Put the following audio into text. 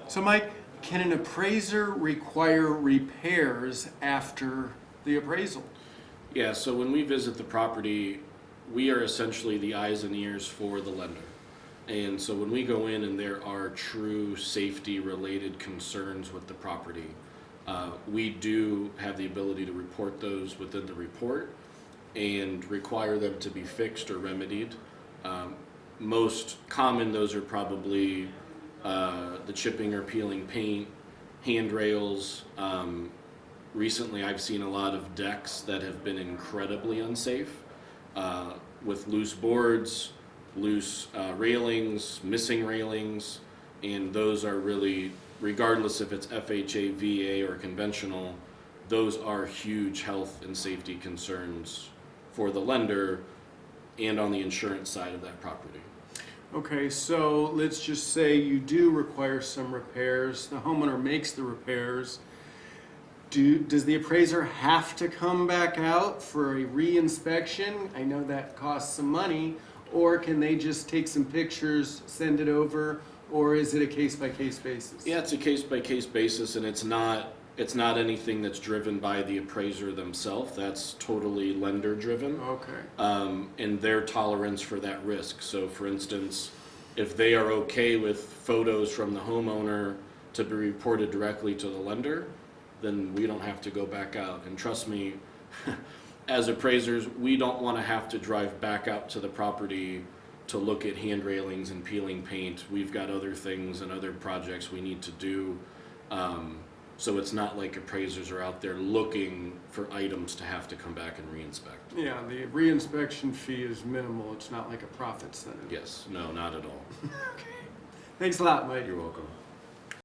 So Mike, can an appraiser require repairs after the appraisal? Yeah, so when we visit the property, we are essentially the eyes and ears for the lender. And so when we go in and there are true safety related concerns with the property, we do have the ability to report those within the report and require them to be fixed or remedied. Most common, those are probably the chipping or peeling paint, handrails. Recently, I've seen a lot of decks that have been incredibly unsafe with loose boards, loose railings, missing railings, and those are really, regardless if it's FHA, VA, or conventional, those are huge health and safety concerns for the lender and on the insurance side of that property. Okay, so let's just say you do require some repairs. The homeowner makes the repairs. Does the appraiser have to come back out for a re-inspection? I know that costs some money. Or can they just take some pictures, send it over, or is it a case-by-case basis? Yeah, it's a case-by-case basis, and it's not anything that's driven by the appraiser themselves. That's totally lender-driven. Okay. And their tolerance for that risk. So, for instance, if they are okay with photos from the homeowner to be reported directly to the lender, then we don't have to go back out. And trust me, as appraisers, we don't want to have to drive back out to the property to look at hand railings and peeling paint. We've got other things and other projects we need to do. So it's not like appraisers are out there looking for items to have to come back and re-inspect. Yeah, the re-inspection fee is minimal. It's not like a profit center. Yes, no, not at all. Okay. Thanks a lot, Mike. You're welcome.